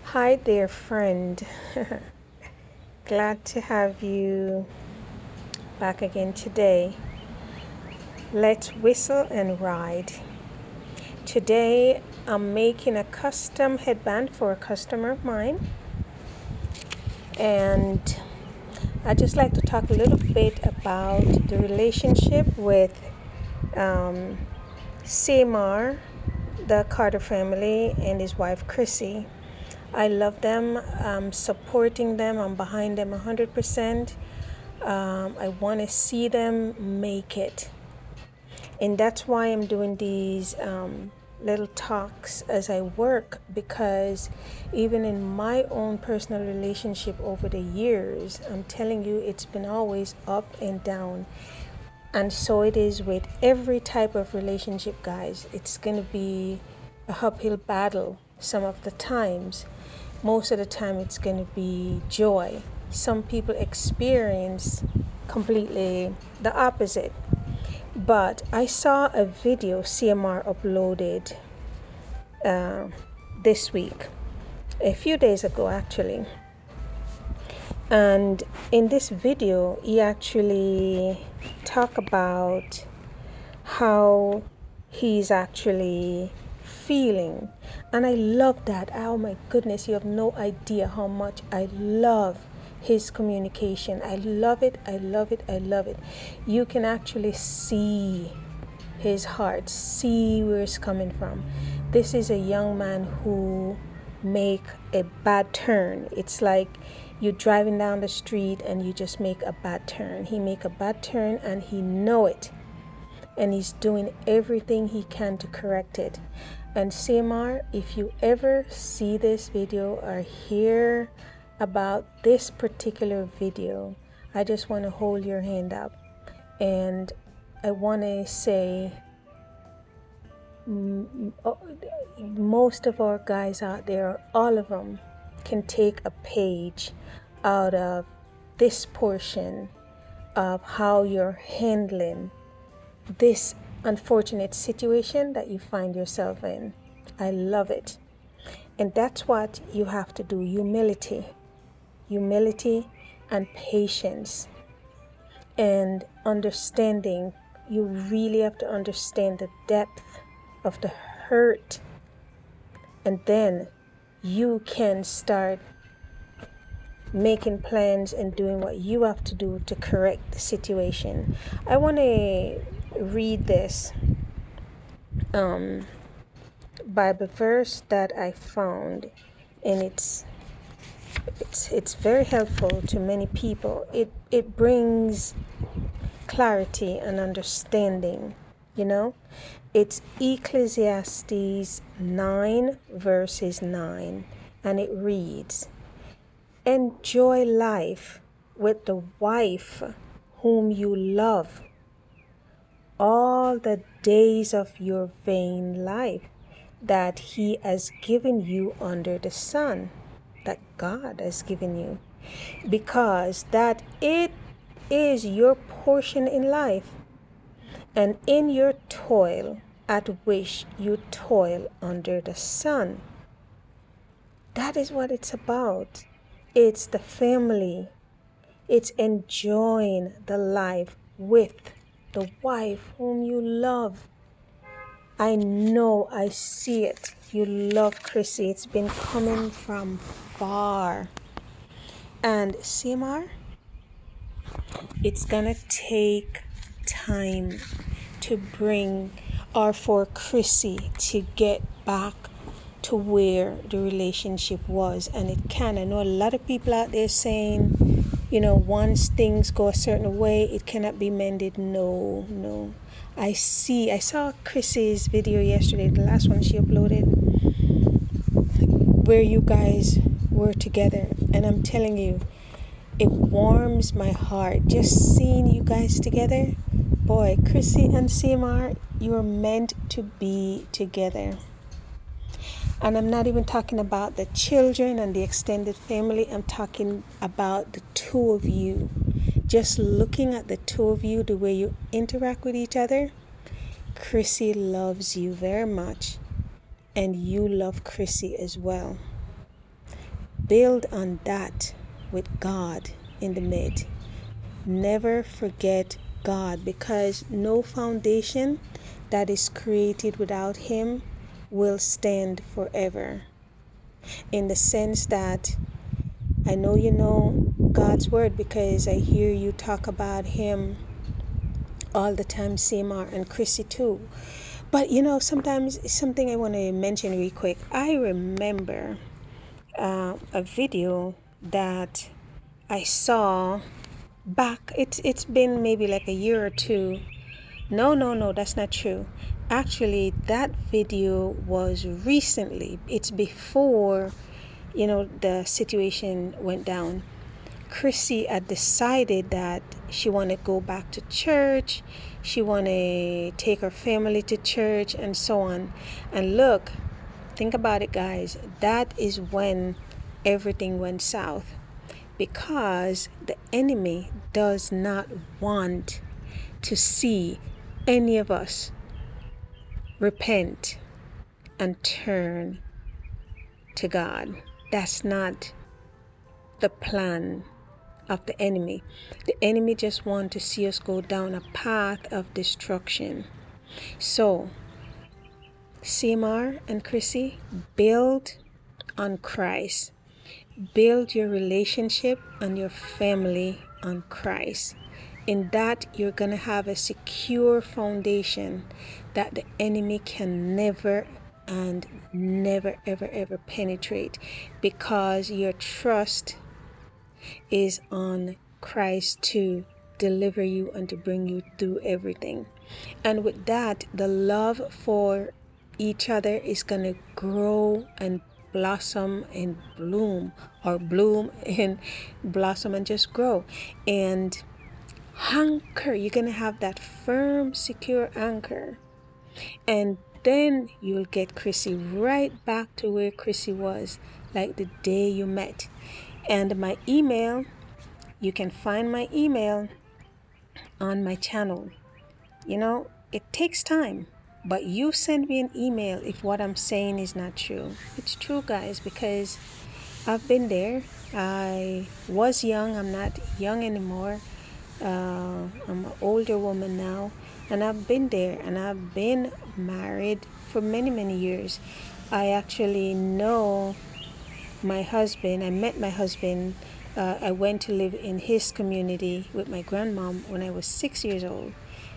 Hi there, friend. Glad to have you back again today. Let's whistle and ride. Today, I'm making a custom headband for a customer of mine, and I'd just like to talk a little bit about the relationship with CMR, the Carter family, and his wife, CRISSY. I love them. I'm supporting them. I'm behind them 100%. I want to see them make it. And that's why I'm doing these little talks as I work, because even in my own personal relationship over the years, I'm telling you, it's been always up and down. And so it is with every type of relationship, guys. It's going to be a uphill battle some of the times. Most of the time, it's going to be joy. Some people experience completely the opposite. But I saw a video CMR uploaded this week, a few days ago actually. And in this video, he actually talked about how he's actually feeling. And I love that. Oh my goodness, you have no idea how much I love his communication. I love it. I love it. I love it. You can actually see his heart, see where it's coming from. This is a young man who make a bad turn. It's like you're driving down the street and you just make a bad turn. He make a bad turn and he know it, and he's doing everything he can to correct it. And CMR, if you ever see this video or hear about this particular video, I just want to hold your hand up, and I want to say most of our guys out there, all of them, can take a page out of this portion of how you're handling this unfortunate situation that you find yourself in. I love it. And that's what you have to do. Humility and patience and understanding. You really have to understand the depth of the hurt, and then you can start making plans and doing what you have to do to correct the situation. I want to read this Bible verse that I found, and it's very helpful to many people. It brings clarity and understanding, you know. It's Ecclesiastes 9 verses 9, and it reads, "Enjoy life with the wife whom you love all the days of your vain life that he has given you under the sun," that God has given you, because that it is your portion in life, and in your toil at which you toil under the sun. That is what it's about. It's the family. It's enjoying the life with the wife whom you love. I know, I see it. You love CRISSY. It's been coming from far. And CMR, it's gonna take time to bring, or for CRISSY to get back to where the relationship was. And it can. I know a lot of people out there saying, once things go a certain way, it cannot be mended. No. I saw CRISSY's video yesterday, the last one she uploaded, where you guys were together. And I'm telling you, it warms my heart just seeing you guys together. Boy, CRISSY and CMR, you are meant to be together. And I'm not even talking about the children and the extended family. I'm talking about the two of you. Just looking at the two of you, the way you interact with each other, CRISSY loves you very much, and you love CRISSY as well. Build on that with God in the mid. Never forget God, because no foundation that is created without Him will stand forever. In the sense that I know you know God's word because I hear you talk about Him all the time, CMR and CRISSY too. But sometimes something I want to mention real quick. I remember a video that I saw back. It's been maybe like a year or two. No, that's not true. Actually, that video was recently. It's before, the situation went down. CRISSY had decided that she wanted to go back to church. She wanted to take her family to church and so on. And look, think about it, guys. That is when everything went south, because the enemy does not want to see any of us repent and turn to God. That's not the plan of the enemy. The enemy just wants to see us go down a path of destruction. So, CMR and CRISSY, build on Christ. Build your relationship and your family on Christ. In that, you're going to have a secure foundation that the enemy can never and never, ever, ever penetrate, because your trust is on Christ to deliver you and to bring you through everything. And with that, the love for each other is going to grow and blossom and bloom, or bloom and blossom and just grow. And anchor, you're going to have that firm, secure anchor. And then you'll get CRISSY right back to where CRISSY was, like the day you met. And my email, you can find my email on my channel. It takes time, but you send me an email if what I'm saying is not true. It's true, guys, because I've been there. I was young. I'm not young anymore. I'm an older woman now, and I've been there, and I've been married for many, many years. I actually know my husband. I met my husband. I went to live in his community with my grandmom when I was 6 years old,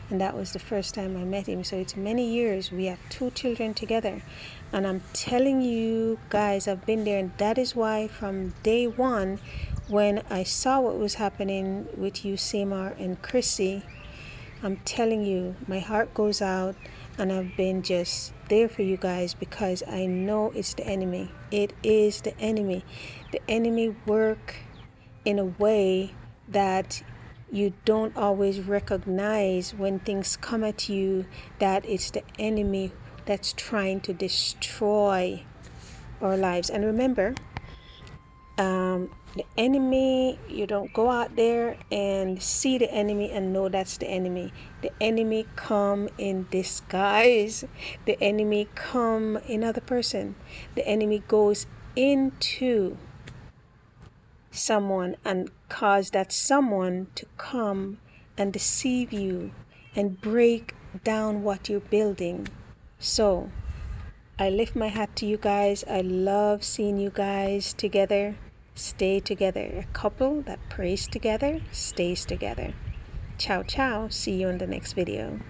and that was the first time I met him. So it's many years. We have 2 children together, and I'm telling you guys, I've been there. And that is why from day one, when I saw what was happening with you, CMR and CRISSY, I'm telling you, my heart goes out, and I've been just there for you guys, because I know it's the enemy. It is the enemy. The enemy work in a way that you don't always recognize when things come at you, that it's the enemy that's trying to destroy our lives. And remember, the enemy, you don't go out there and see the enemy and know that's the enemy. The enemy come in disguise. The enemy come in other person. The enemy goes into someone and cause that someone to come and deceive you and break down what you're building. So I lift my hat to you guys. I love seeing you guys together. Stay together. A couple that prays together stays together. Ciao, ciao. See you in the next video.